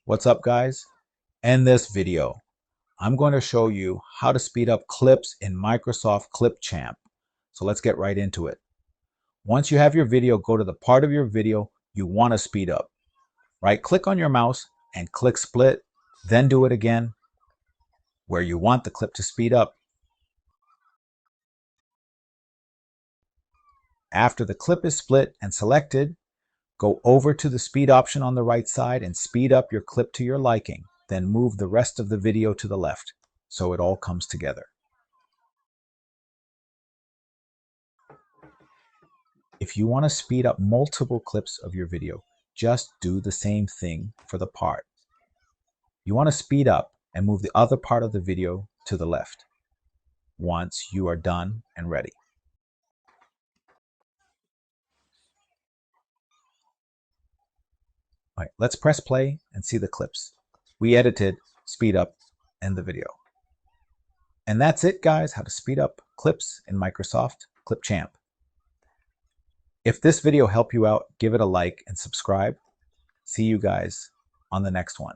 What's up, guys? In this video, I'm going to show you how to speed up clips in Microsoft Clipchamp. So let's get right into it. Once you have your video, go to the part of your video you want to speed up. Right-click on your mouse and click split, then do it again where you want the clip to speed up. After the clip is split and selected, go over to the speed option on the right side and speed up your clip to your liking. Then move the rest of the video to the left so it all comes together. If you want to speed up multiple clips of your video, just do the same thing for the part. You want to speed up and move the other part of the video to the left once you are done and ready. All right, let's press play and see the clips. We edited speed up in the video. And that's it, guys, how to speed up clips in Microsoft Clipchamp. If this video helped you out, give it a like and subscribe. See you guys on the next one.